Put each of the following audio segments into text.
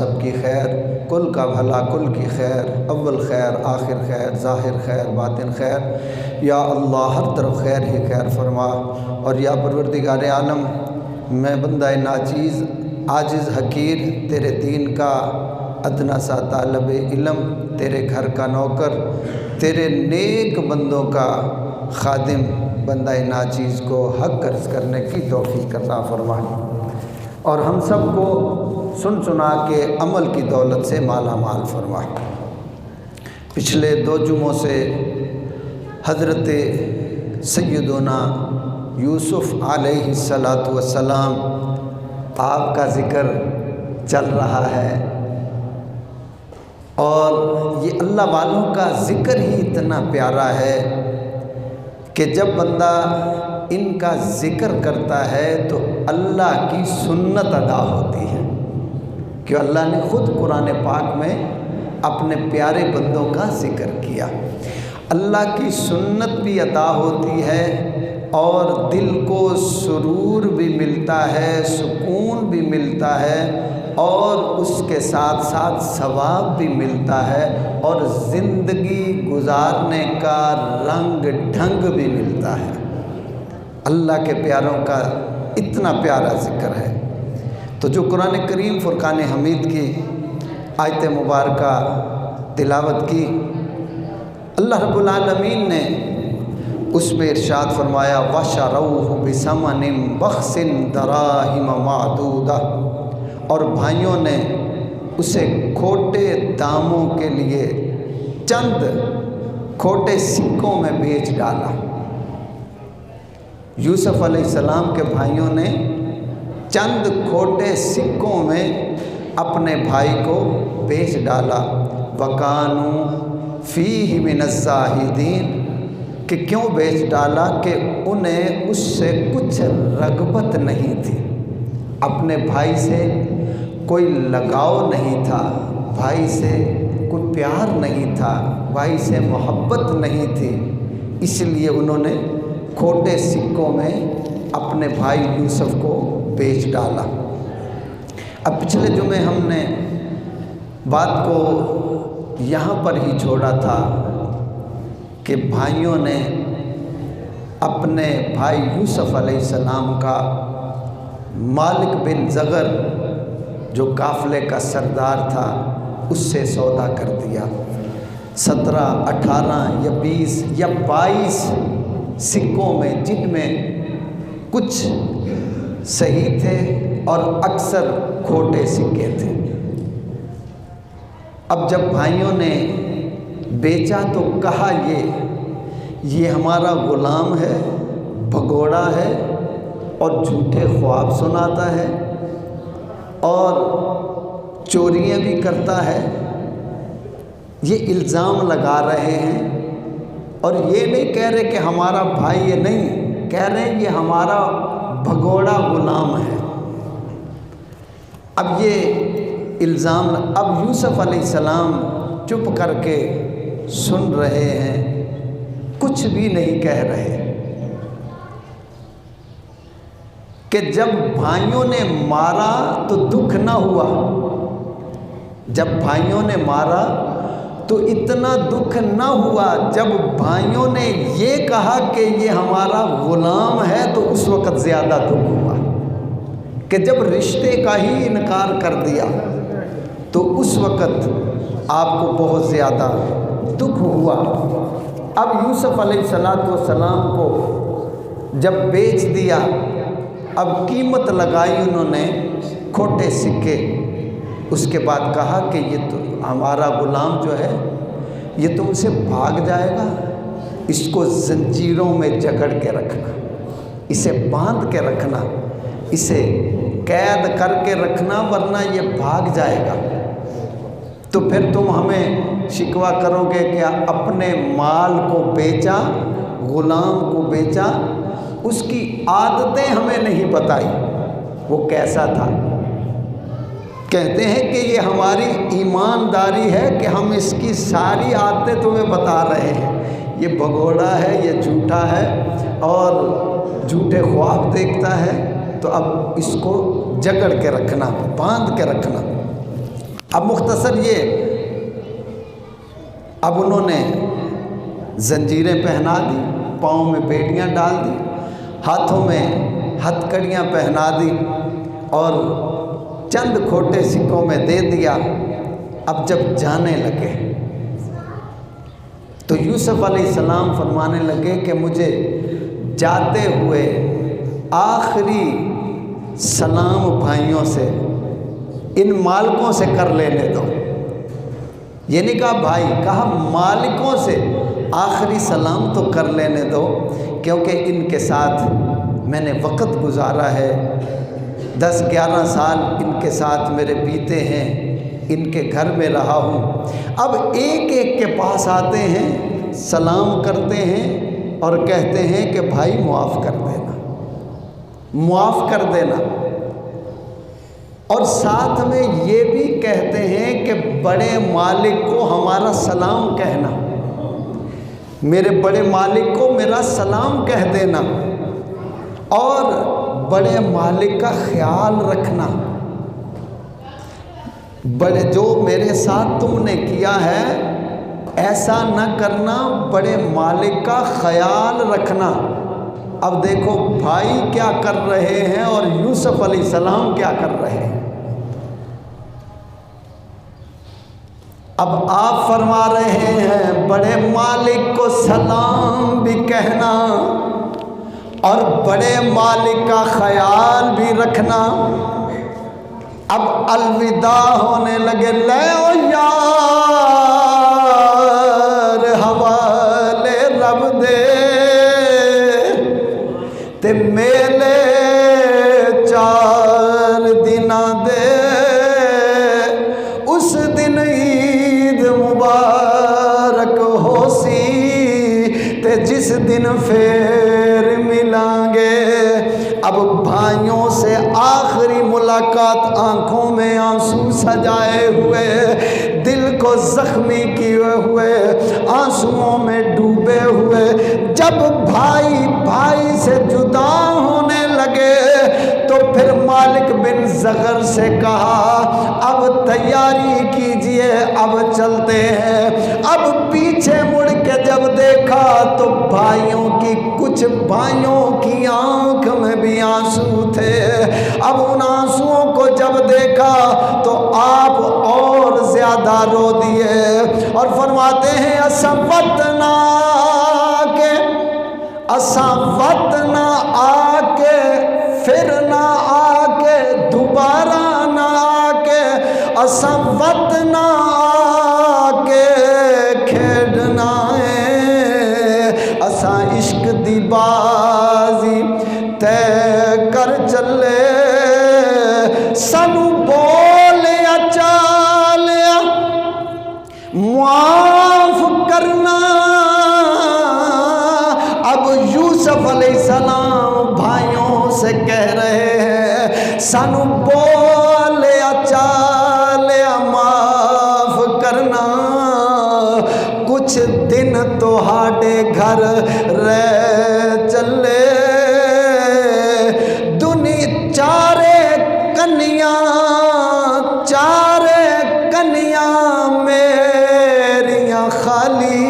سب کی خیر، کل کا بھلا، کل کی خیر، اول خیر، آخر خیر، ظاہر خیر، باطن خیر، یا اللہ ہر طرف خیر ہی خیر فرما۔ اور یا پروردگار عالم، میں بندہ ناچیز، عاجز، حقیر، تیرے دین کا ادنا سا طالب علم، تیرے گھر کا نوکر، تیرے نیک بندوں کا خادم، بندہ ناچیز کو حق عرض کرنے کی توفیق عطا فرما، اور ہم سب کو سن سنا کے عمل کی دولت سے مالا مال فرما۔ پچھلے 2 جمعوں سے حضرت سیدنا یوسف علیہ السلام آپ کا ذکر چل رہا ہے، اور یہ اللہ والوں کا ذکر ہی اتنا پیارا ہے کہ جب بندہ ان کا ذکر کرتا ہے تو اللہ کی سنت ادا ہوتی ہے، کہ اللہ نے خود قرآن پاک میں اپنے پیارے بندوں کا ذکر کیا۔ اللہ کی سنت بھی ادا ہوتی ہے، اور دل کو سرور بھی ملتا ہے، سکون بھی ملتا ہے، اور اس کے ساتھ ساتھ ثواب بھی ملتا ہے، اور زندگی گزارنے کا رنگ ڈھنگ بھی ملتا ہے۔ اللہ کے پیاروں کا اتنا پیارا ذکر ہے، تو جو قرآن کریم فرقان حمید کی آیت مبارکہ تلاوت کی، اللہ رب العالمین نے اس میں ارشاد فرمایا وَشَرَوْهُ بِثَمَنٍ بَخْسٍ دَرَاهِمَ مَعْدُودَةٍ، اور بھائیوں نے اسے کھوٹے داموں کے لیے چند کھوٹے سکوں میں بیچ ڈالا۔ یوسف علیہ السلام کے بھائیوں نے چند کھوٹے سکوں میں اپنے بھائی کو بیچ ڈالا۔ وَكَانُوا فِيهِ مِنَ الزَّاهِدِينَ، کہ کیوں بیچ ڈالا؟ کہ انہیں اس سے کچھ رغبت نہیں تھی، اپنے بھائی سے کوئی لگاؤ نہیں تھا، بھائی سے کوئی پیار نہیں تھا، بھائی سے محبت نہیں تھی، اس لیے انہوں نے کھوٹے سکوں میں اپنے بھائی یوسف کو بیچ ڈالا۔ اب پچھلے جمعے ہم نے بات کو یہاں پر ہی چھوڑا تھا کہ بھائیوں نے اپنے بھائی یوسف علیہ السلام کا مالک بن زغر جو قافلے کا سردار تھا اس سے سودا کر دیا۔ 17، 18 یا 20 یا 22 سکوں میں، جن میں کچھ صحیح تھے اور اکثر کھوٹے سکے تھے۔ اب جب بھائیوں نے بیچا تو کہا یہ ہمارا غلام ہے، بھگوڑا ہے، اور جھوٹے خواب سناتا ہے، اور چوریاں بھی کرتا ہے، یہ الزام لگا رہے ہیں، اور یہ نہیں کہہ رہے کہ ہمارا بھائی، یہ نہیں کہہ رہے یہ ہمارا بھگوڑا غلام ہے۔ اب یہ الزام، اب یوسف علیہ السلام چپ کر کے سن رہے ہیں، کچھ بھی نہیں کہہ رہے، کہ جب بھائیوں نے مارا تو دکھ نہ ہوا، جب بھائیوں نے مارا تو اتنا دکھ نہ ہوا، جب بھائیوں نے یہ کہا کہ یہ ہمارا غلام ہے تو اس وقت زیادہ دکھ ہوا، کہ جب رشتے کا ہی انکار کر دیا تو اس وقت آپ کو بہت زیادہ دکھ ہوا۔ اب یوسف علیہ السلام کو جب بیچ دیا، اب قیمت لگائی انہوں نے کھوٹے سکے، اس کے بعد کہا کہ یہ تو ہمارا غلام جو ہے یہ تم سے بھاگ جائے گا، اس کو زنجیروں میں جکڑ کے رکھنا، اسے باندھ کے رکھنا، اسے قید کر کے رکھنا، ورنہ یہ بھاگ جائے گا۔ تو پھر تم ہمیں شکوہ کرو گے کہ اپنے مال کو بیچا، غلام کو بیچا، اس کی عادتیں ہمیں نہیں بتائی، وہ کیسا تھا۔ کہتے ہیں کہ یہ ہماری ایمانداری ہے کہ ہم اس کی ساری عادتیں تمہیں بتا رہے ہیں، یہ بھگوڑا ہے، یہ جھوٹا ہے، اور جھوٹے خواب دیکھتا ہے، تو اب اس کو جکڑ کے رکھنا، باندھ کے رکھنا۔ اب مختصر یہ، اب انہوں نے زنجیریں پہنا دی، پاؤں میں بیڑیاں ڈال دی، ہاتھوں میں ہتھ کڑیاں پہنا دی اور چند کھوٹے سکوں میں دے دیا۔ اب جب جانے لگے تو یوسف علیہ السلام فرمانے لگے کہ مجھے جاتے ہوئے آخری سلام بھائیوں سے، ان مالکوں سے کر لینے دو۔ یہ نہیں کہا بھائی، کہا مالکوں سے آخری سلام تو کر لینے دو، کیونکہ ان کے ساتھ میں نے وقت گزارا ہے، 10-11 سال ان کے ساتھ میرے بیتے ہیں، ان کے گھر میں رہا ہوں۔ اب ایک ایک کے پاس آتے ہیں، سلام کرتے ہیں اور کہتے ہیں کہ بھائی معاف کر دینا، معاف کر دینا، اور ساتھ میں یہ بھی کہتے ہیں کہ بڑے مالک کو ہمارا سلام کہنا، میرے بڑے مالک کو میرا سلام کہہ دینا، اور بڑے مالک کا خیال رکھنا، بڑے جو میرے ساتھ تم نے کیا ہے ایسا نہ کرنا، بڑے مالک کا خیال رکھنا۔ اب دیکھو بھائی کیا کر رہے ہیں اور یوسف علیہ السلام کیا کر رہے ہیں۔ اب آپ فرما رہے ہیں بڑے مالک کو سلام بھی کہنا اور بڑے مالک کا خیال بھی رکھنا۔ اب الوداع ہونے لگے، لے او یار حوالے رب دے تے میلے 4 دن دے، اس دن عید مبارک ہو سی تے جس دن پھر ملیں گے۔ اب بھائیوں سے آخری ملاقات، آنکھوں میں آنسو سجائے ہوئے، دل کو زخمی کیے ہوئے، آنسوؤں میں ڈوبے ہوئے، جب بھائی بھائی سے جدا ہونے لگے تو پھر مالک بن زغر سے کہا اب تیاری کیجئے، اب چلتے ہیں۔ اب پیچھے مڑ کے جب دیکھا تو بھائیوں کی، کچھ بھائیوں کی آنکھ میں بھی آنسو تھے۔ اب ان آنسوؤں کو جب دیکھا تو آپ اور زیادہ رو دیے اور فرماتے ہیں اساں وقت نہ آ کے پھر نہ آ کے دوبارہ نہ آ کے، اساں وقت نہ آ کے کھیڈنا ہے، اساں عشق دی بازی طے کر چلے، سانو بولیا چالیا معاف کرنا۔ اب یوسف علیہ السلام بھائیوں سے کہہ رہے ہیں سانو بولیا چالیا معاف کرنا، کچھ دن تہاڈے گھر رہ چلے، چارے کنیاں میریاں خالی،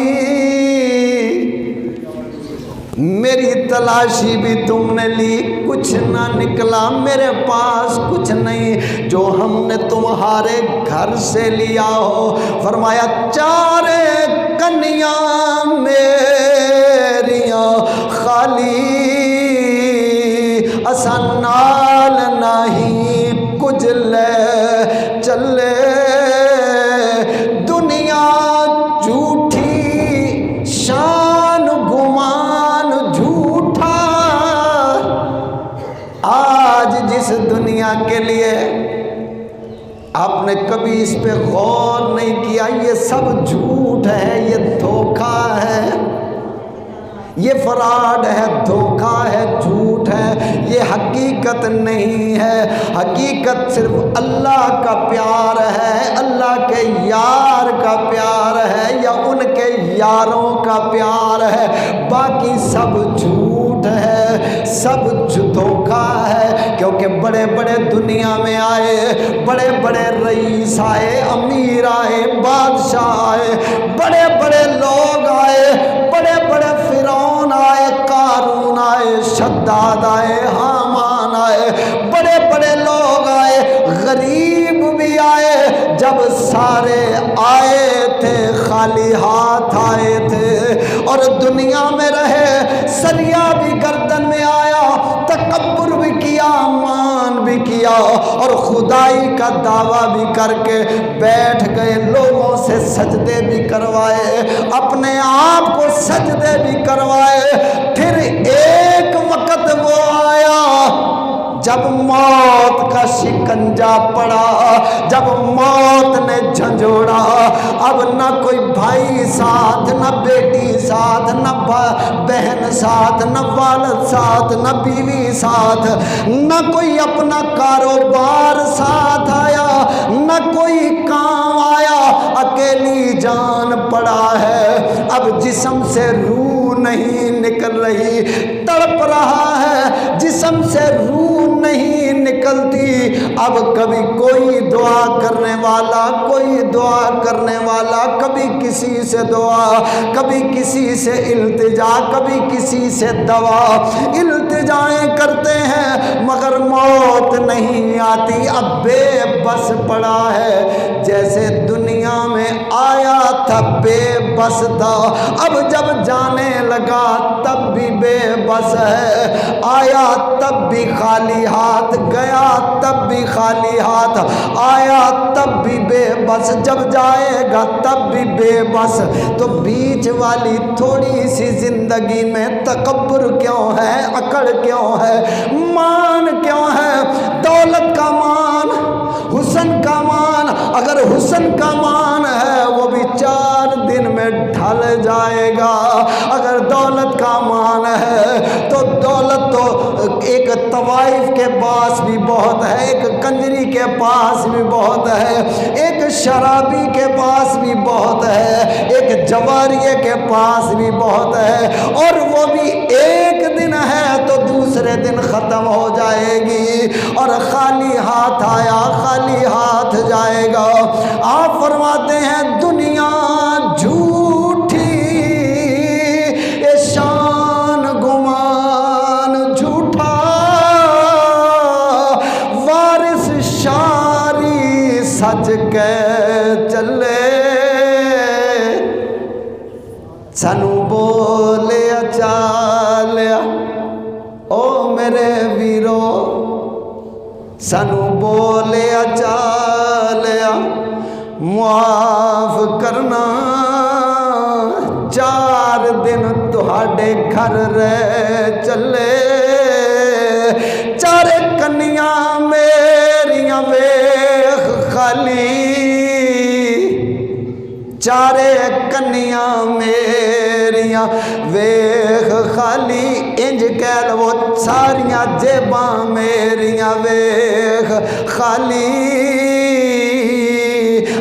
میری تلاشی بھی تم نے لی، کچھ نہ نکلا، میرے پاس کچھ نہیں جو ہم نے تمہارے گھر سے لیا ہو۔ فرمایا چارے کنیاں میریاں خالی، اساں نال نہیں کچھ لے چلے، دنیا جھوٹی شان گمان جھوٹا۔ آج جس دنیا کے لیے آپ نے کبھی اس پہ غور نہیں کیا، یہ سب جھوٹ ہے، یہ دھوکہ ہے، یہ فراڈ ہے، دھوکہ ہے، جھوٹ ہے، یہ حقیقت نہیں ہے۔ حقیقت صرف اللہ کا پیار ہے، اللہ کے یار کا پیار ہے یا ان کے یاروں کا پیار ہے، باقی سب جھوٹ جھوٹ ہے، سب دھوکا ہے، کیونکہ بڑے بڑے دنیا میں آئے، بڑے بڑے رئیس آئے، امیر آئے، بادشاہ آئے، بڑے بڑے لوگ آئے، بڑے بڑے فرعون آئے، قارون آئے، شداد آئے، حامان آئے، بڑے بڑے لوگ آئے، غریب بھی آئے، جب سارے آئے تھے خالی ہاتھ آئے تھے، اور دنیا میں رہے، سریا بھی گردن میں آیا، تکبر بھی کیا، مان بھی کیا، اور خدائی کا دعویٰ بھی کر کے بیٹھ گئے، لوگوں سے سجدے بھی کروائے، اپنے آپ کو سجدے بھی کروائے۔ پھر ایک وقت وہ آیا جب موت کا شکنجہ پڑا، جب موت نے جھنجھوڑا، اب نہ کوئی بھائی ساتھ، نہ بیٹی ساتھ، نہ بہن ساتھ، نہ والد ساتھ، نہ بیوی ساتھ، نہ کوئی اپنا کاروبار ساتھ آیا، نہ کوئی کام آیا، اکیلی جان پڑا ہے، اب جسم سے روح نہیں نکل رہی، تڑپ رہا ہے، جسم سے روح نہیں نکلتی، اب کبھی کوئی دعا کرنے والا، کوئی دعا کرنے والا، کبھی کسی سے دعا، کبھی کسی سے التجا، کبھی کسی سے دوا، التجائیں کرتے ہیں مگر موت نہیں آتی، اب بے بس پڑا ہے، جیسے دنیا میں آیا تھا بے بس تھا، اب جب جانے لگا تب بھی بے بس ہے، آیا تب بھی خالی ہاتھ، گیا تب بھی خالی ہاتھ، آیا تب بھی بے بس، جب جائے گا تب بھی بے بس، تو بیچ والی تھوڑی سی زندگی میں تکبر کیوں ہے، اکڑ کیوں ہے، مان کیوں ہے، دولت کا مان، حسن کا مان، اگر حسن کا مان ہے وہ بھی 4 دن میں ڈھل جائے گا، اگر دولت کا مان ہے تو دولت تو ایک طوائف کے پاس بھی بہت ہے، ایک کنجری کے پاس بھی بہت ہے، ایک شرابی کے پاس بھی بہت ہے، ایک جواریے کے پاس بھی بہت ہے، اور وہ بھی ایک دن ہے تو دوسرے دن ختم ہو جائے گی، اور خالی ہاتھ آیا خالی ہاتھ جائے گا۔ آپ فرماتے ہیں دنیا جھوٹی، اے شان گمان جھوٹا، وارث شاری سچ کے چلے، سنو بولیا چالیا او میرے ویرو، سنو بولیا چالیا معاف کرنا، 4 دن تہاڈے گھر رہ چلے، 4 کنیاں میریاں ویخ خالی، 4 کنیاں میریاں ویخ خالی، انج کہہ لو ساریاں جیباں میریاں ویخ خالی،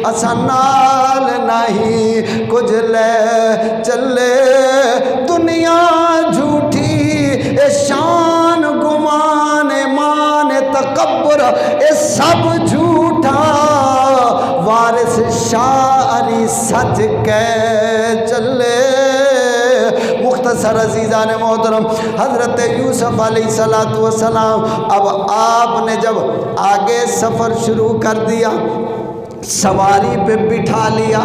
اساں نال نہیں کچھ لے چلے، دنیا جھوٹی، اے شان گمان، ایمان تکبر، اے سب جھوٹا، وارث شاعری سچ کے چلے۔ مختصر عزیزان محترم، حضرت یوسف علیہ السلام اب آپ نے جب آگے سفر شروع کر دیا، سواری پہ بٹھا لیا،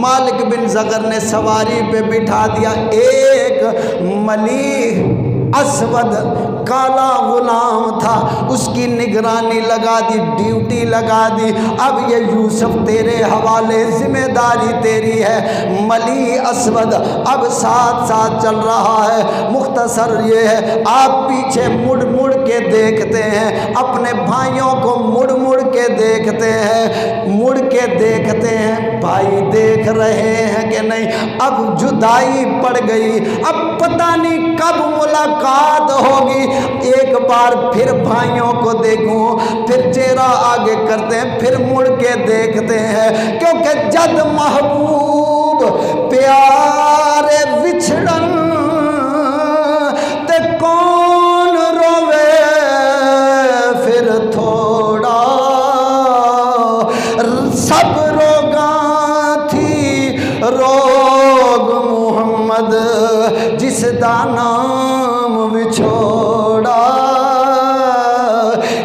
مالک بن زغر نے سواری پہ بٹھا دیا، ایک ملیح اسود کالا غلام تھا، اس کی نگرانی لگا دی، ڈیوٹی لگا دی، اب یہ یوسف تیرے حوالے، ذمہ داری تیری ہے، ملیح اسود اب ساتھ ساتھ چل رہا ہے۔ مختصر یہ ہے، آپ پیچھے مڑ مڑ کے دیکھتے ہیں، اپنے بھائیوں کو مڑ مڑ کے دیکھتے ہیں، مڑ کے دیکھتے ہیں بھائی دیکھ رہے ہیں کہ نہیں، اب جدائی پڑ گئی، اب پتہ نہیں کب ملاقات ہوگی، ایک بار پھر بھائیوں کو دیکھوں، پھر چہرہ آگے کرتے ہیں، پھر مڑ کے دیکھتے ہیں، کیونکہ جد محبوب پیارے وچھڑن تے کون روگ محمد جس دا نام بچھوڑا،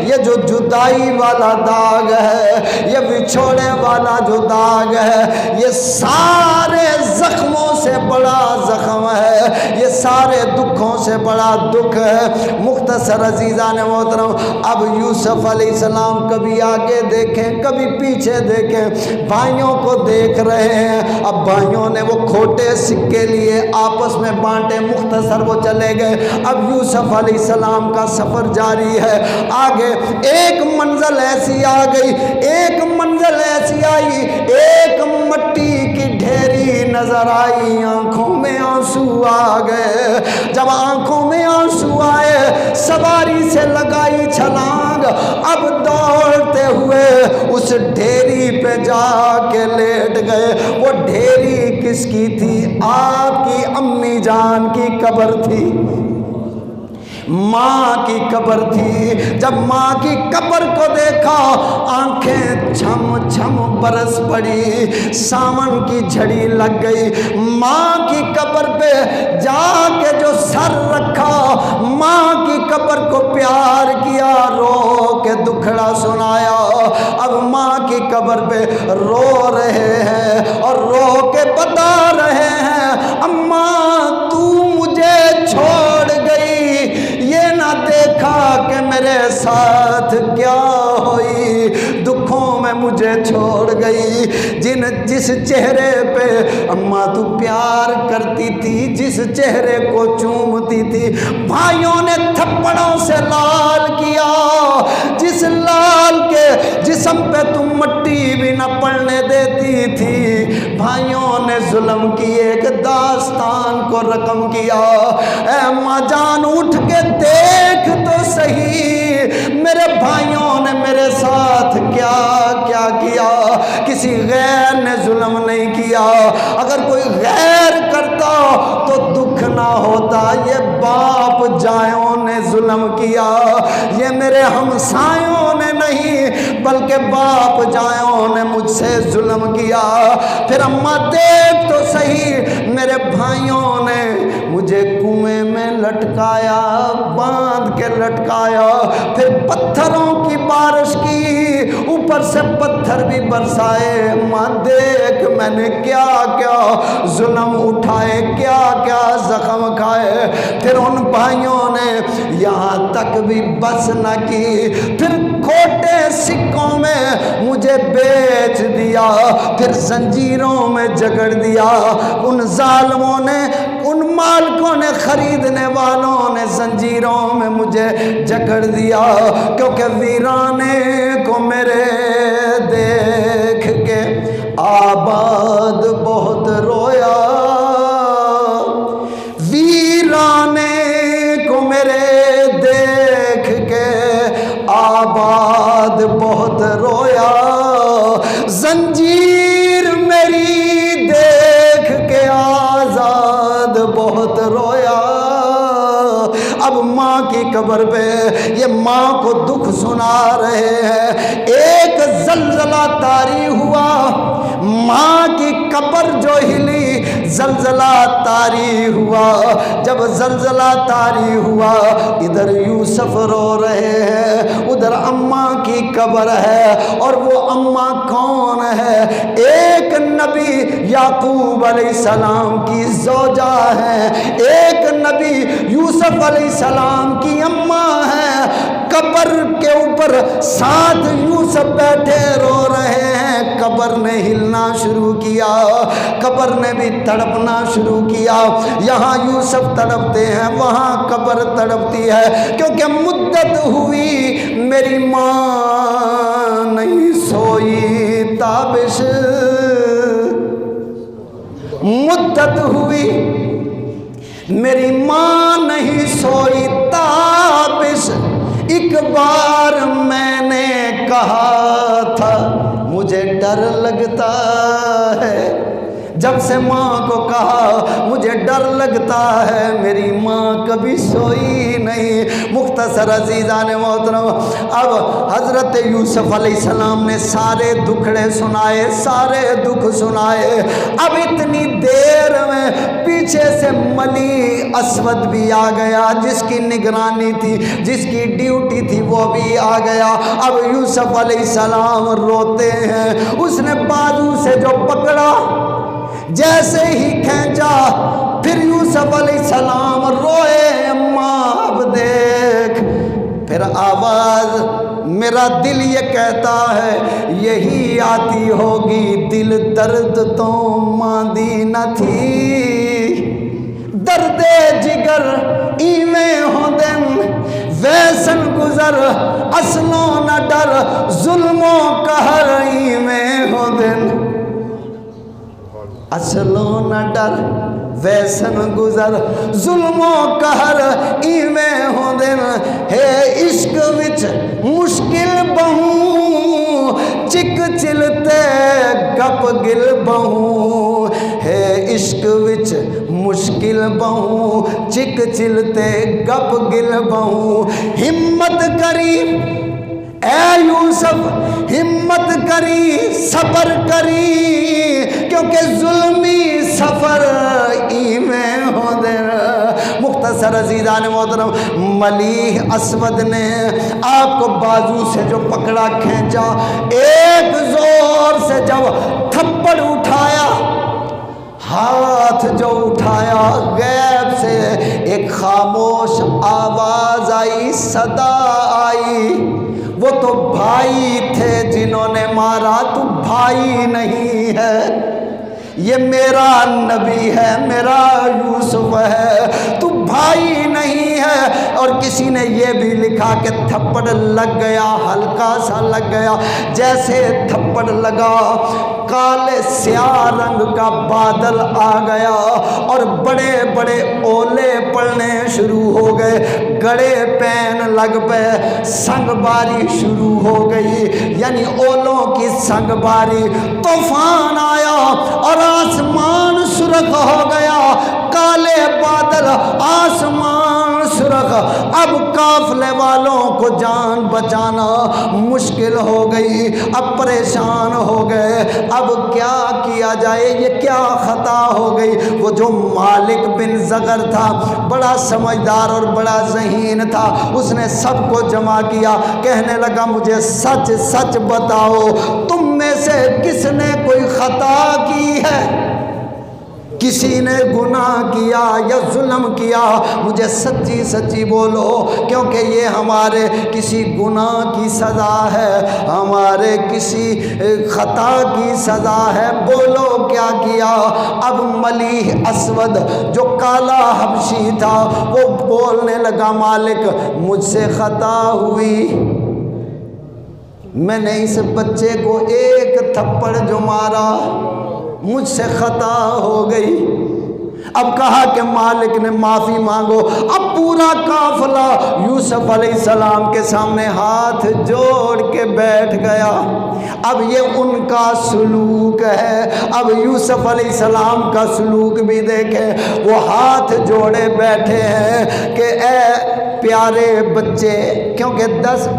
یہ جو جدائی والا داغ ہے، یہ بچھوڑے والا جو داغ ہے، یہ سارے زخموں سے بڑا زخم ہے، یہ سارے دکھوں سے بڑا دکھ ہے۔ مختصر عزیزان محترم، اب یوسف علیہ السلام کبھی آگے دیکھیں کبھی پیچھے دیکھیں، بھائیوں کو دیکھ رہے ہیں۔ اب بھائیوں نے وہ کھوٹے سکے لیے آپس میں بانٹے، مختصر وہ چلے گئے۔ اب یوسف علیہ السلام کا سفر جاری ہے۔ آگے ایک منزل ایسی آ گئی، ایک منزل ایسی آئی، ایک مٹی کی ڈھیری نظر آئی، آنکھوں میں آنسو آ گئے۔ جب آنکھوں میں آنسو آئے، سواری سے لگائی چھلانگ، اب دوڑتے ہوئے اس ڈھیری پہ جا کے لیٹ گئے۔ وہ ڈھیری کس کی تھی؟ آپ کی امی جان کی قبر تھی، ماں کی قبر تھی۔ جب ماں کی قبر کو دیکھا، آنکھیں چھم چھم برس پڑی، ساون کی جھڑی لگ گئی۔ ماں کی قبر پہ جا کے جو سر رکھا، ماں کی قبر کو پیار کیا، رو کے دکھڑا سنایا۔ اب ماں کی قبر پہ رو رہے ہیں اور رو کے بتا رہے ہیں، اماں تو مجھے چھوڑ گئی، یہ نہ دیکھا کہ میرے ساتھ کیا ہوئی، دکھوں میں مجھے چھوڑ گئی۔ جس چہرے پہ اماں تو پیار کرتی تھی، جس چہرے کو چومتی تھی، بھائیوں نے تھپڑوں سے لال کیا، جس لال کے جسم پہ تم مٹی بھی نہ پڑنے دیتی تھی، بھائیوں نے ظلم کی ایک داستان کو رقم کیا۔ اے اماں جان اٹھ کے دیکھ تو صحیح، میرے بھائیوں نے میرے ساتھ کیا کیا کیا۔ کسی غیر نے ظلم نہیں کیا، اگر کوئی غیر کرتا تو دکھ نہ ہوتا، یہ باپ جائوں نے ظلم کیا، یہ میرے ہمسایوں نے نہیں بلکہ باپ جائوں نے مجھ سے ظلم کیا۔ پھر اماں دیکھ تو صحیح، میرے بھائیوں نے مجھے کنویں میں لٹکایا، باندھ کے لٹکایا، پھر پتھروں کی بارش کی، اوپر سے پتھر بھی برسائے۔ ماں دیکھ میں نے کیا کیا ظلم اٹھائے، کیا کیا زخم کھائے۔ پھر ان بھائیوں نے یہاں تک بھی بس نہ کی، پھر کھوٹے سکوں میں مجھے بیچ دیا، پھر زنجیروں میں جگڑ دیا۔ ان ظالموں نے، ان مالکوں نے، خریدنے والوں نے زنجیروں میں مجھے جکڑ دیا، کیونکہ ویرانے کو میرے دیکھ کے آباد بہت رویا، ویرانے کو میرے دیکھ کے آباد بہت رویا، زنجیر میری دیکھ کے آزاد بہت رویا۔ اب ماں کی قبر پہ یہ ماں کو دکھ سنا رہے ہیں۔ ایک زلزلہ طاری ہوا، ماں کی قبر جو ہلی، زلزلہ طاری ہوا۔ جب زلزلہ طاری ہوا، ادھر یوسف رو رہے ہیں، ادھر اماں کی قبر ہے، اور وہ اماں کون ہے؟ ایک نبی یعقوب علیہ السلام کی زوجہ ہے، ایک نبی یوسف علیہ السلام کی اماں ہے۔ قبر کے اوپر ساتھ یوسف بیٹھے رو رہے ہیں، قبر نے ہلنا شروع کیا، قبر نے بھی تڑپنا شروع کیا۔ یہاں یوسف تڑپتے ہیں، وہاں قبر تڑپتی ہے، کیونکہ مدت ہوئی میری ماں نہیں سوئی تابش، مدت ہوئی میری ماں نہیں سوئی تابش۔ ایک بار میں نے کہا تھا مجھے ڈر لگتا ہے، جب سے ماں کو کہا مجھے ڈر لگتا ہے میری ماں کبھی سوئی نہیں۔ مختصر عزیزان محترم، اب حضرت یوسف علیہ السلام نے سارے دکھڑے سنائے، سارے دکھ سنائے۔ اب اتنی دیر میں پیچھے سے ملی اسود بھی آ گیا، جس کی نگرانی تھی، جس کی ڈیوٹی تھی، وہ بھی آ گیا۔ اب یوسف علیہ السلام روتے ہیں۔ اس نے بازو سے جو پکڑا، جیسے ہی کھینچا، پھر یوسف علیہ السلام روئے، اماں اب دیکھ۔ پھر آواز، میرا دل یہ کہتا ہے یہی آتی ہوگی، دل درد تو ماندی نہ تھی، درد جگر ایویں ہو دن ویسن گزر، اصلوں نہ ڈر ظلم و قہر ایویں ہو دن، اصلوں نہ ڈر ویسن گزر ظلم و قہر ایویں ہو دن، ہے عشق وچ مشکل بہوں چک چلتے گپ گل بہوں، ہے عشق وچ مشکل بہوں چک چلتے گپ گل بہوں، ہمت کری اے یوسف ہمت کری صبر کری، کیونکہ ظلمی سفر ایویں ہو دے۔ مختصر عزیزان محترم، ملیح اسود نے آپ کو بازو سے جو پکڑا، کھینچا، ایک زور سے جب تھپڑ اٹھایا، ہاتھ جو اٹھایا، غیب سے ایک خاموش آواز آئی، صدا آئی، وہ تو بھائی تھے جنہوں نے مارا، تو بھائی نہیں ہے، یہ میرا نبی ہے، میرا یوسف ہے، تو بھائی نہیں ہے۔ اور کسی نے یہ بھی لکھا کہ تھپڑ لگ گیا، ہلکا سا لگ گیا، جیسے تھپڑ لگا کالے سیاہ رنگ کا بادل آ گیا اور بڑے بڑے اولے پڑنے شروع ہو گئے، گڑے پین لگ پہ، سنگ باری شروع ہو گئی، یعنی اولوں کی سنگ باری، طوفان آیا اور آسمان سرخ ہو گیا، کالے بادل، آسمان سرخ۔ اب قافلے والوں کو جان بچانا مشکل ہو گئی، اب پریشان ہو گئے، اب کیا کیا جائے، یہ کیا خطا ہو گئی۔ وہ جو مالک بن زغر تھا، بڑا سمجھدار اور بڑا ذہین تھا، اس نے سب کو جمع کیا، کہنے لگا مجھے سچ سچ بتاؤ، تم میں سے کس نے کوئی خطا کی ہے، کسی نے گناہ کیا یا ظلم کیا، مجھے سچی سچی بولو، کیونکہ یہ ہمارے کسی گناہ کی سزا ہے، ہمارے کسی خطا کی سزا ہے، بولو کیا کیا۔ اب ملیح اسود جو کالا حبشی تھا وہ بولنے لگا، مالک مجھ سے خطا ہوئی، میں نے اس بچے کو ایک تھپڑ جو مارا، مجھ سے خطا ہو گئی۔ اب کہا کہ مالک نے معافی مانگو۔ اب پورا قافلہ یوسف علیہ السلام کے سامنے ہاتھ جوڑ کے بیٹھ گیا۔ اب یہ ان کا سلوک ہے، اب یوسف علیہ السلام کا سلوک بھی دیکھیں، وہ ہاتھ جوڑے بیٹھے ہیں کہ اے پیارے بچے، کیونکہ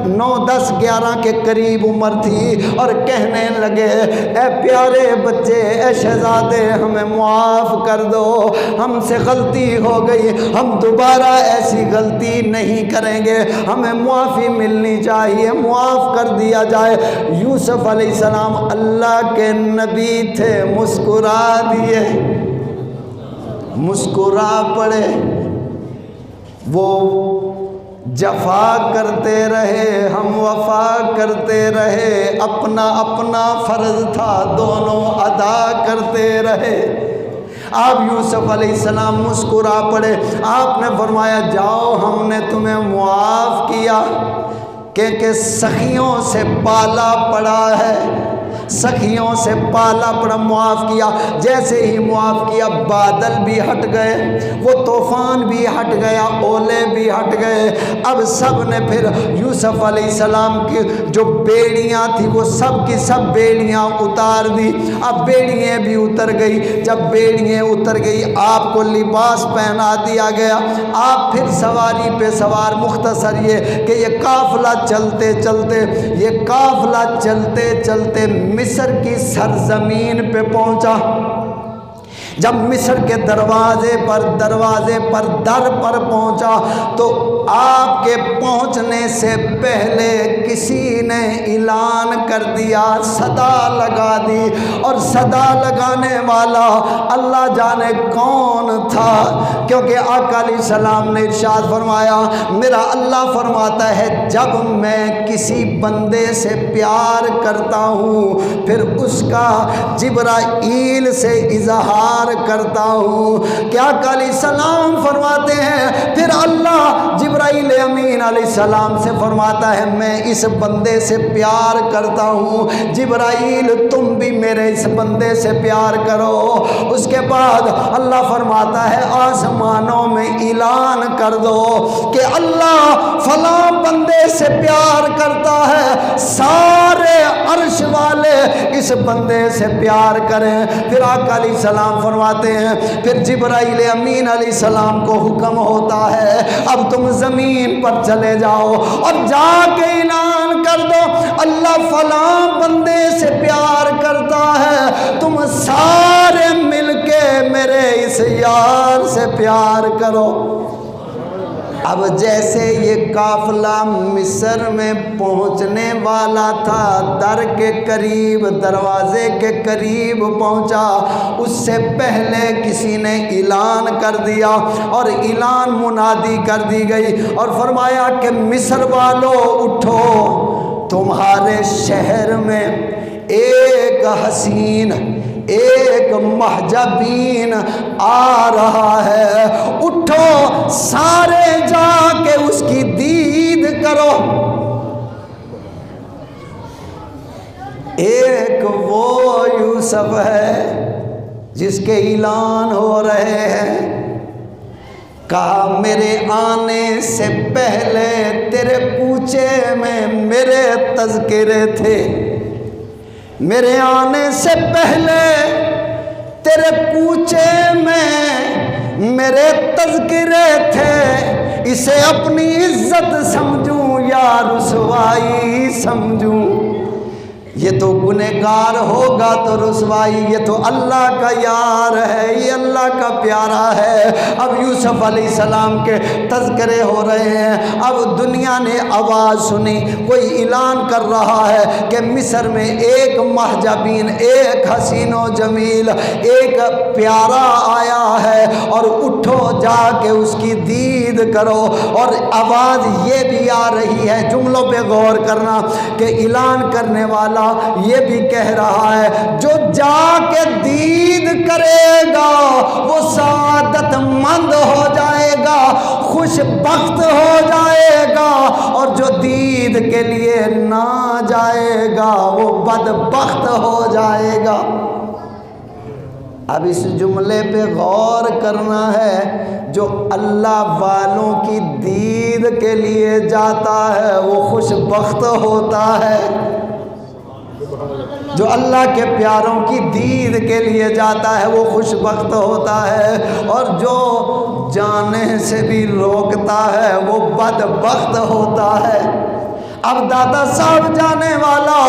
9 10 11 کے قریب عمر تھی، اور کہنے لگے اے پیارے بچے، اے شہزادے، ہمیں معاف کر دو، ہم سے غلطی ہو گئی، ہم دوبارہ ایسی غلطی نہیں کریں گے، ہمیں معافی ملنی چاہیے، معاف کر دیا جائے۔ یوسف علیہ السلام اللہ کے نبی تھے، مسکرا دیے، مسکرا پڑے۔ وہ جفا کرتے رہے، ہم وفا کرتے رہے، اپنا اپنا فرض تھا، دونوں ادا کرتے رہے۔ آپ یوسف علیہ السلام مسکرا پڑے، آپ نے فرمایا جاؤ، ہم نے تمہیں معاف کیا، کہ سخیوں سے پالا پڑا ہے، سخیوں سے پالا پڑا معاف کیا، جیسے ہی معاف کیا بادل بھی ہٹ گئے، وہ طوفان بھی ہٹ گیا، اولے بھی ہٹ گئے۔ اب سب نے پھر یوسف علیہ السلام کی جو بیڑیاں تھی وہ سب کی سب بیڑیاں اتار دی۔ اب بیڑیاں بھی اتر گئی، جب بیڑیاں اتر گئی آپ کو لباس پہنا دیا گیا، آپ پھر سواری پہ سوار۔ مختصر یہ کہ یہ قافلہ چلتے چلتے مصر کی سرزمین پہ پہنچا۔ جب مصر کے دروازے پر در پر پہنچا تو آپ کے پہنچنے سے پہلے کسی نے اعلان کر دیا، صدا لگا دی، اور صدا لگانے والا اللہ جانے کون تھا، کیونکہ آقا علیہ السلام نے ارشاد فرمایا، میرا اللہ فرماتا ہے جب میں کسی بندے سے پیار کرتا ہوں پھر اس کا جبرائیل سے اظہار کرتا ہوں۔ کیا آقا علیہ السلام فرماتے ہیں پھر اللہ جبرائیل امین علیہ السلام سے فرماتا ہے میں اس بندے سے پیار کرتا ہوں، جبرائیل تم بھی میرے اس بندے سے پیار کرو۔ اس کے بعد اللہ فرماتا ہے آسمانوں میں اعلان کر دو کہ اللہ فلاں بندے سے پیار کرتا ہے، سارے عرش والے اس بندے سے پیار کریں۔ پھر آقا علیہ السلام فرماتے ہیں پھر جبرائیل امین علیہ السلام کو حکم ہوتا ہے اب تم زمین پر چلے جاؤ اور جا کے اعلان کر دو اللہ فلاں بندے سے پیار کرتا ہے، تم سارے مل کے میرے اس یار سے پیار کرو۔ اب جیسے یہ قافلہ مصر میں پہنچنے والا تھا، در کے قریب دروازے کے قریب پہنچا، اس سے پہلے کسی نے اعلان کر دیا اور اعلان منادی کر دی گئی اور فرمایا کہ مصر والو اٹھو، تمہارے شہر میں ایک حسین ایک محجبین آ رہا ہے، اٹھو سارے جا کے اس کی دید کرو۔ ایک وہ یوسف ہے جس کے اعلان ہو رہے ہیں، کہا میرے آنے سے پہلے تیرے کوچے میں میرے تذکرے تھے، میرے آنے سے پہلے تیرے کوچے میں میرے تذکرے تھے، اسے اپنی عزت سمجھوں یا رسوائی سمجھوں؟ یہ تو گنہگار ہوگا تو رسوائی، یہ تو اللہ کا یار ہے، یہ اللہ کا پیارا ہے۔ اب یوسف علیہ السلام کے تذکرے ہو رہے ہیں، اب دنیا نے آواز سنی، کوئی اعلان کر رہا ہے کہ مصر میں ایک محجبین، ایک حسین و جمیل، ایک پیارا آیا ہے اور اٹھو جا کے اس کی دید کرو۔ اور آواز یہ بھی آ رہی ہے، جملوں پہ غور کرنا، کہ اعلان کرنے والا یہ بھی کہہ رہا ہے جو جا کے دید کرے گا وہ سعادت مند ہو جائے گا، خوش بخت ہو جائے گا، اور جو دید کے لیے نہ جائے گا وہ بدبخت ہو جائے گا۔ اب اس جملے پہ غور کرنا ہے، جو اللہ والوں کی دید کے لیے جاتا ہے وہ خوش بخت ہوتا ہے، جو اللہ کے پیاروں کی دید کے لیے جاتا ہے وہ خوش بخت ہوتا ہے، اور جو جانے سے بھی روکتا ہے وہ بدبخت ہوتا ہے۔ اب دادا صاحب جانے والا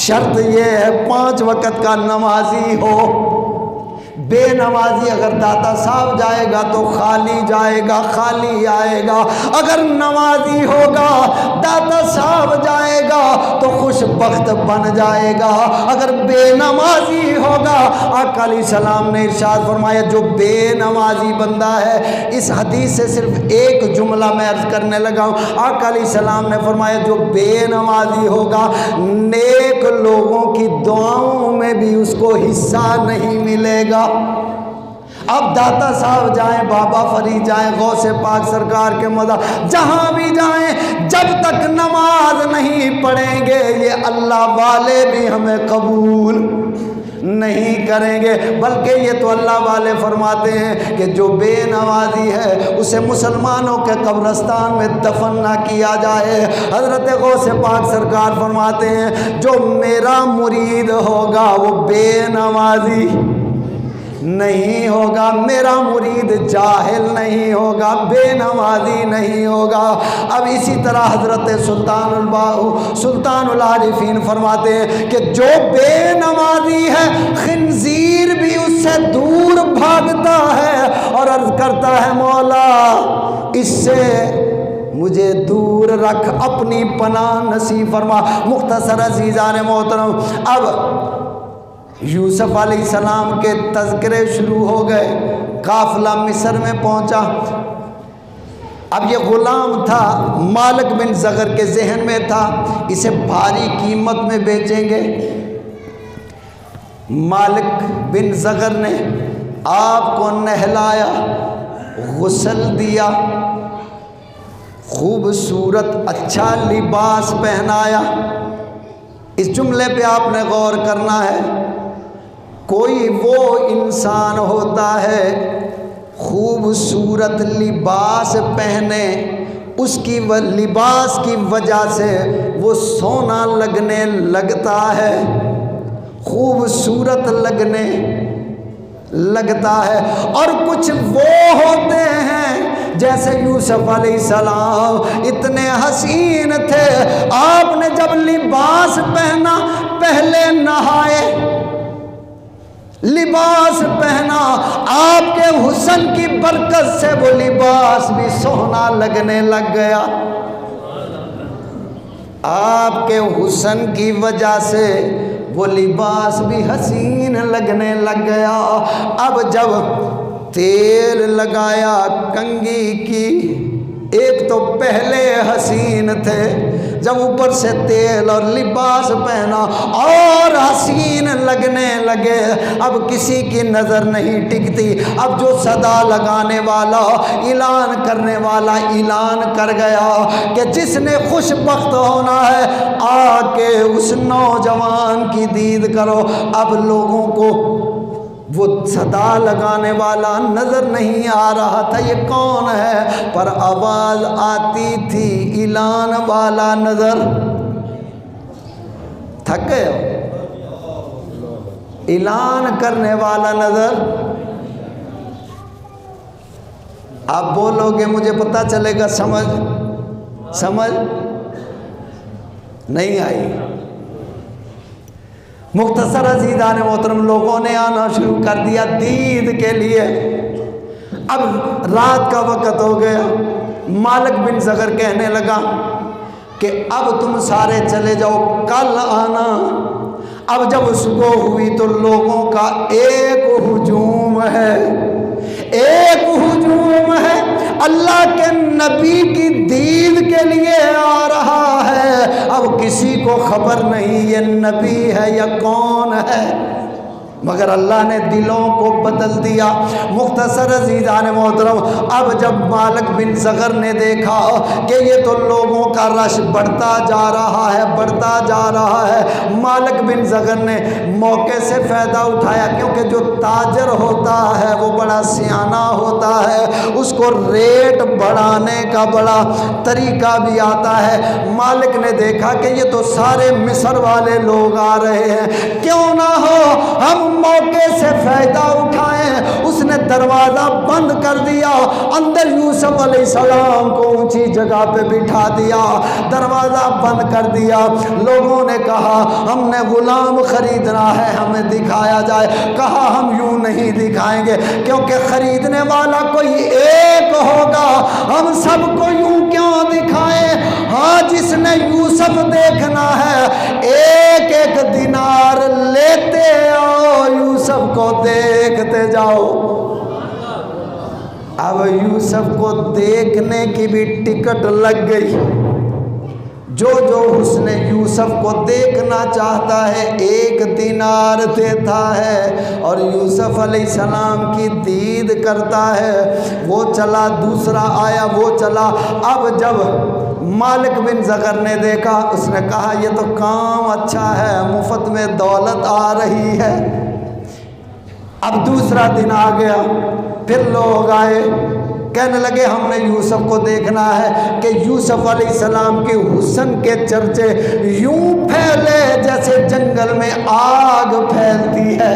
شرط یہ ہے 5 وقت کا نمازی ہو۔ بے نمازی اگر داتا صاحب جائے گا تو خالی جائے گا، خالی آئے گا۔ اگر نمازی ہوگا داتا صاحب جائے گا تو خوش بخت بن جائے گا، اگر بے نمازی ہوگا آقا علیہ السلام نے ارشاد فرمایا جو بے نمازی بندہ ہے، اس حدیث سے صرف ایک جملہ میں عرض کرنے لگا ہوں، آقا علیہ السلام نے فرمایا جو بے نمازی ہوگا نیک لوگوں کی دعاؤں میں بھی اس کو حصہ نہیں ملے گا۔ اب داتا صاحب جائیں، بابا فرید جائیں، غوث پاک سرکار کے مزار، جہاں بھی جائیں، جب تک نماز نہیں پڑھیں گے یہ اللہ والے بھی ہمیں قبول نہیں کریں گے۔ بلکہ یہ تو اللہ والے فرماتے ہیں کہ جو بے نمازی ہے اسے مسلمانوں کے قبرستان میں دفن نہ کیا جائے۔ حضرت غوث پاک سرکار فرماتے ہیں جو میرا مرید ہوگا وہ بے نمازی نہیں ہوگا، میرا مرید جاہل نہیں ہوگا، بے نمازی نہیں ہوگا۔ اب اسی طرح حضرت سلطان العارفین فرماتے ہیں کہ جو بے نمازی ہے خنزیر بھی اس سے دور بھاگتا ہے اور عرض کرتا ہے مولا اس سے مجھے دور رکھ، اپنی پناہ نصیب فرما۔ مختصر عزیزان محترم، اب یوسف علیہ السلام کے تذکرے شروع ہو گئے، قافلہ مصر میں پہنچا۔ اب یہ غلام تھا، مالک بن زغر کے ذہن میں تھا اسے بھاری قیمت میں بیچیں گے۔ مالک بن زغر نے آپ کو نہلایا، غسل دیا، خوبصورت اچھا لباس پہنایا۔ اس جملے پہ آپ نے غور کرنا ہے، کوئی وہ انسان ہوتا ہے خوبصورت لباس پہنے، اس کی لباس کی وجہ سے وہ سونا لگنے لگتا ہے، خوبصورت لگنے لگتا ہے۔ اور کچھ وہ ہوتے ہیں جیسے یوسف علیہ السلام اتنے حسین تھے، آپ نے جب لباس پہنا پہلے نہائے، لباس پہنا، آپ کے حسن کی برکت سے وہ لباس بھی سونا لگنے لگ گیا، آپ کے حسن کی وجہ سے وہ لباس بھی حسین لگنے لگ گیا۔ اب جب تیل لگایا کنگھی کی، ایک تو پہلے حسین تھے، جب اوپر سے تیل اور لباس پہنا اور حسین لگنے لگے، اب کسی کی نظر نہیں ٹکتی۔ اب جو صدا لگانے والا، اعلان کرنے والا اعلان کر گیا کہ جس نے خوش بخت ہونا ہے آ کے اس نوجوان کی دید کرو۔ اب لوگوں کو وہ صدا لگانے والا نظر نہیں آ رہا تھا یہ کون ہے، پر آواز آتی تھی، اعلان والا نظر۔ تھک گئے ہو؟ اعلان کرنے والا نظر۔ آپ بولو گے مجھے پتہ چلے گا، سمجھ نہیں آئی؟ مختصر عزیزان محترم، لوگوں نے آنا شروع کر دیا دید کے لیے۔ اب رات کا وقت ہو گیا، مالک بن زغر کہنے لگا کہ اب تم سارے چلے جاؤ، کل آنا۔ اب جب صبح ہوئی تو لوگوں کا ایک ہجوم ہے، ایک ہجوم ہے، اللہ کے نبی کی دید کے لیے آ رہا ہے۔ اب کسی کو خبر نہیں یہ نبی ہے یا کون ہے، مگر اللہ نے دلوں کو بدل دیا۔ مختصر عزیزان محترم، اب جب مالک بن زغر نے دیکھا کہ یہ تو لوگوں کا رش بڑھتا جا رہا ہے، بڑھتا جا رہا ہے، مالک بن زغر نے موقع سے فائدہ اٹھایا، کیونکہ جو تاجر ہوتا ہے وہ بڑا سیانہ ہوتا ہے، اس کو ریٹ بڑھانے کا بڑا طریقہ بھی آتا ہے۔ مالک نے دیکھا کہ یہ تو سارے مصر والے لوگ آ رہے ہیں، کیوں نہ ہو ہم موقع سے فائدہ اٹھائیں۔ اس نے دروازہ بند کر دیا، اندر یوسف علیہ السلام کو اونچی جگہ پہ بٹھا دیا، دروازہ بند کر دیا۔ لوگوں نے کہا ہم نے غلام خریدنا ہے، ہمیں دکھایا جائے۔ کہا ہم یوں نہیں دکھائیں گے، کیونکہ خریدنے والا کوئی ایک ہوگا، ہم سب کو یوں کیوں دکھائیں؟ ہاں جس نے یوسف دیکھنا ہے ایک ایک دینار لیتے آؤ، یوسف کو دیکھتے جاؤ۔ اب یوسف کو دیکھنے کی بھی ٹکٹ لگ گئی، جو حسن یوسف کو دیکھنا چاہتا ہے 1 دینار دیتا ہے اور یوسف علیہ السلام کی دید کرتا ہے۔ وہ چلا، دوسرا آیا، وہ چلا۔ اب جب مالک بن زغر نے دیکھا، اس نے کہا یہ تو کام اچھا ہے، مفت میں دولت آ رہی ہے۔ اب دوسرا دن آ گیا، پھر لوگ آئے، کہنے لگے ہم نے یوسف کو دیکھنا ہے کہ یوسف علیہ السلام کے حسن کے چرچے یوں پھیلے جیسے جنگل میں آگ پھیلتی ہے۔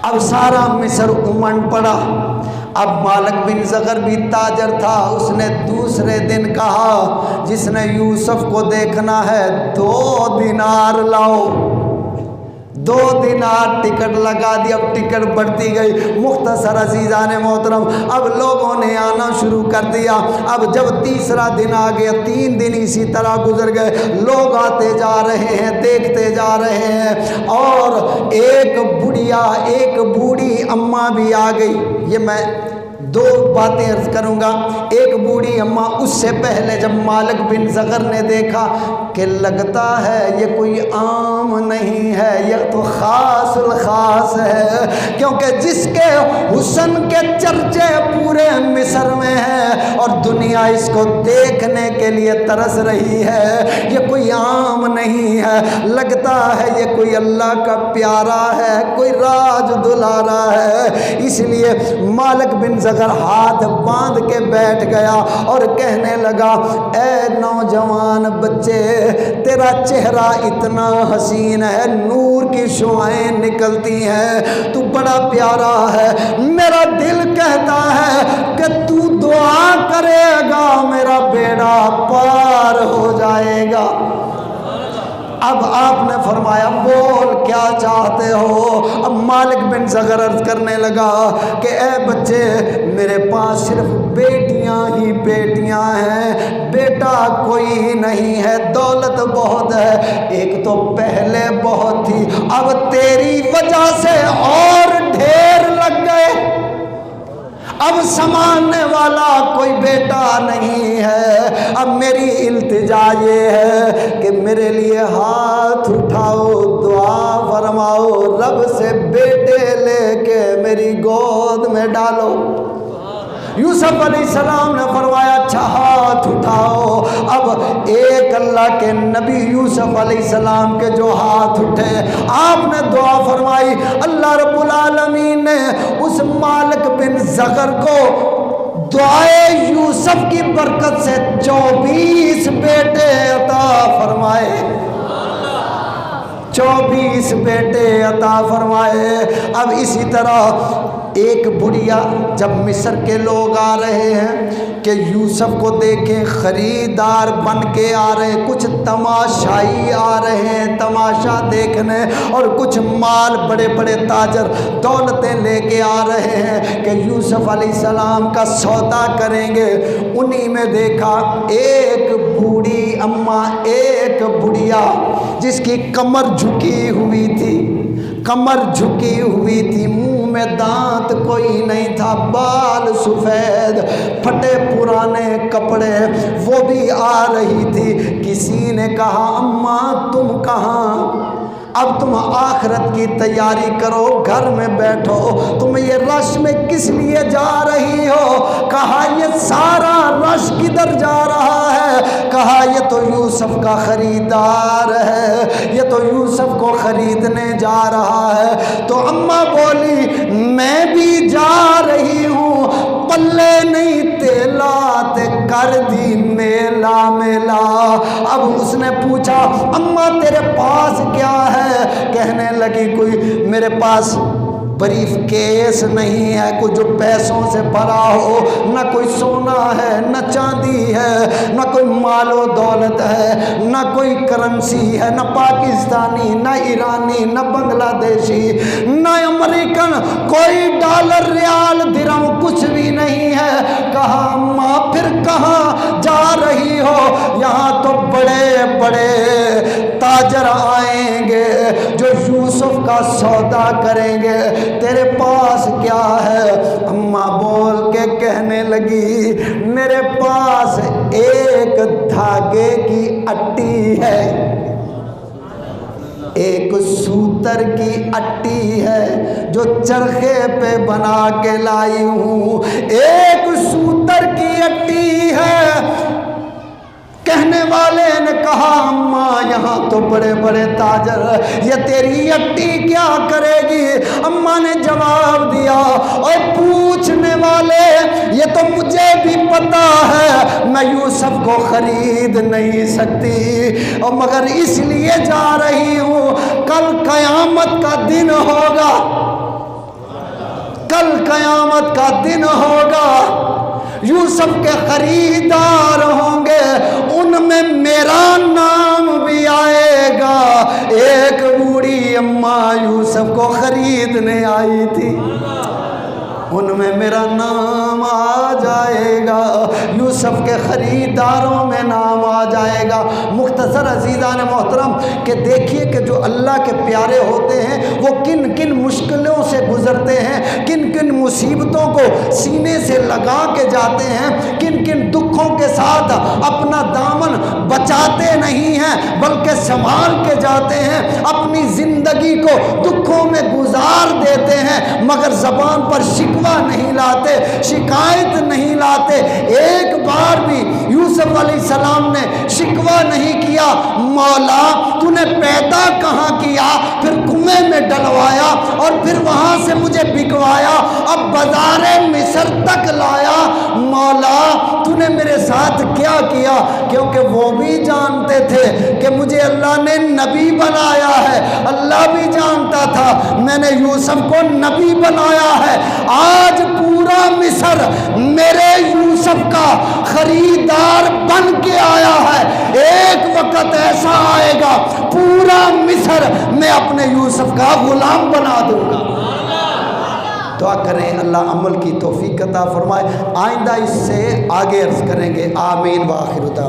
اب سارا مصر امنڈ پڑا۔ اب مالک بن زغر بھی تاجر تھا، اس نے دوسرے دن کہا جس نے یوسف کو دیکھنا ہے 2 دینار لاؤ۔ 2 دینار ٹکٹ لگا دی۔ اب ٹکٹ بڑھتی گئی۔ مختصر عزیزان محترم، اب لوگوں نے آنا شروع کر دیا۔ اب جب تیسرا دن آ گیا، 3 دن اسی طرح گزر گئے، لوگ آتے جا رہے ہیں، دیکھتے جا رہے ہیں، اور ایک بڑھیا، ایک بوڑھی اماں بھی آ گئی۔ یہ میں 2 باتیں عرض کروں گا۔ ایک بوڑھی اماں، اس سے پہلے جب مالک بن زغر نے دیکھا کہ لگتا ہے یہ کوئی عام نہیں ہے، یہ تو خاص الخاص ہے، کیونکہ جس کے حسن کے چرچے پورے مصر میں ہیں اور دنیا اس کو دیکھنے کے لیے ترس رہی ہے، یہ کوئی عام نہیں ہے، لگتا ہے یہ کوئی اللہ کا پیارا ہے، کوئی راج دلارا ہے۔ اس لیے مالک بن زغر ہاتھ باندھ کے بیٹھ گیا اور کہنے لگا اے نوجوان بچے، تیرا چہرہ اتنا حسین ہے، نور کی شعائیں نکلتی ہیں، تو بڑا پیارا ہے، میرا دل کہتا ہے کہ تو دعا کرے گا میرا بیڑا پار ہو جائے گا۔ اب آپ نے فرمایا بول کیا چاہتے ہو؟ اب مالک بن زغر عرض کرنے لگا کہ اے بچے، میرے پاس صرف بیٹیاں ہی بیٹیاں ہیں، بیٹا کوئی نہیں ہے، دولت بہت ہے، ایک تو پہلے بہت تھی، اب تیری وجہ سے اور ڈھیر لگ گئے، اب سنبھالنے والا کوئی بیٹا نہیں ہے۔ اب میری التجا یہ ہے کہ میرے لیے ہاتھ اٹھاؤ، دعا فرماؤ، رب سے بیٹے لے کے میری گود میں ڈالو۔ یوسف علیہ السلام نے فرمایا اچھا ہاتھ اٹھاؤ۔ اب ایک اللہ کے نبی یوسف علیہ السلام کے جو ہاتھ اٹھے، آپ نے دعا فرمائی، اللہ رب العالمین نے اس مالک بن زغر کو دعائے یوسف کی برکت سے 24 بیٹے عطا فرمائے، 24 بیٹے عطا فرمائے۔ اب اسی طرح ایک بڑھیا، جب مصر کے لوگ آ رہے ہیں کہ یوسف کو دیکھیں، خریدار بن کے آ رہے ہیں، کچھ تماشائی آ رہے ہیں تماشا دیکھنے، اور کچھ مال بڑے بڑے تاجر دولتیں لے کے آ رہے ہیں کہ یوسف علیہ السلام کا سودا کریں گے۔ انہی میں دیکھا ایک بوڑھی اماں، ایک بڑھیا جس کی کمر جھکی ہوئی تھی، کمر جھکی ہوئی تھی، منہ میں دانت کوئی نہیں تھا، بال سفید، پھٹے پرانے کپڑے، وہ بھی آ رہی تھی۔ کسی نے کہا اماں تم کہاں؟ اب تم آخرت کی تیاری کرو، گھر میں بیٹھو، تم یہ رش میں کس لیے جا رہی ہو؟ کہا یہ سارا رش کدھر جا رہا ہے؟ کہا یہ تو یوسف کا خریدار ہے، یہ تو یوسف کو خریدنے جا رہا ہے۔ تو اماں بولی میں بھی جا رہی ہوں، پلے نہیں تیلا تے کر دی میلا میلا۔ اب اس نے پوچھا اماں تیرے پاس کیا ہے؟ کہنے لگی کوئی میرے پاس بریف کیس نہیں ہے کوئی جو پیسوں سے بھرا ہو، نہ کوئی سونا ہے، نہ چاندی ہے، نہ کوئی مال و دولت ہے، نہ کوئی کرنسی ہے، نہ پاکستانی، نہ ایرانی، نہ بنگلہ دیشی، نہ امریکن، کوئی ڈالر ریال درہم کچھ بھی نہیں ہے۔ کہا اماں پھر کہاں جا رہی ہو؟ یہاں تو بڑے بڑے تاجر آئیں گے، جو یوسف کا سودا کریں گے۔ تیرے پاس کیا ہے؟ اماں بول کے کہنے لگی میرے پاس ایک دھاگے کی اٹی ہے، ایک سوتر کی اٹی ہے جو چرخے پہ بنا کے لائی ہوں، ایک سوتر کی اٹی ہے۔ کہنے والے نے کہا اماں یہاں تو بڑے بڑے تاجر، یہ تیری اٹی کیا کرے گی؟ اماں نے جواب دیا اور پوچھنے والے یہ تو مجھے بھی پتا ہے میں یوسف کو خرید نہیں سکتی، اور مگر اس لیے جا رہی ہوں کل قیامت کا دن ہوگا، کل قیامت کا دن ہوگا، یوسف کے خریدار ہوں گے، ان میں میرا نام بھی آئے گا۔ ایک بوڑھی اماں یوسف کو خریدنے آئی تھی، ان میں میرا نام آ جائے گا، یوسف کے خریداروں میں نام آ جائے گا۔ مختصر عزیزان محترم کہ دیکھیے کہ جو اللہ کے پیارے ہوتے ہیں وہ کن کن مشکلوں سے گزرتے ہیں، کن کن مصیبتوں کو سینے سے لگا کے جاتے ہیں، کن کن دکھوں کے ساتھ اپنا دامن بچاتے نہیں ہیں بلکہ سنبھال کے جاتے ہیں، اپنی زندگی کو دکھوں میں گزار دیتے ہیں مگر زبان پر شکوہ نہیں لاتے، شکایت نہیں لاتے۔ ایک بار بھی یوسف علیہ السلام نے شکوہ نہیں کیا مولا تو نے پیدا کہاں کیا، پھر کنویں میں ڈلوایا اور پھر وہاں سے مجھے بکوایا، اب بازار مصر تک لایا، مولا تو نے میرے ساتھ کیا کیا؟ کیونکہ وہ بھی جانتے تھے کہ مجھے اللہ نے نبی بنایا ہے، اللہ بھی جانتا تھا میں نے یوسف کو نبی بنایا ہے۔ آج پورا مصر میرے یوسف کا خریدار بن کے آیا ہے، ایک وقت ایسا آئے گا پورا مصر میں اپنے یوسف کا غلام بنا دوں گا۔ دعا کریں اللہ عمل کی توفیق عطا فرمائے۔ آئندہ اس سے آگے عرض کریں گے، آمین وآخر دعوانا۔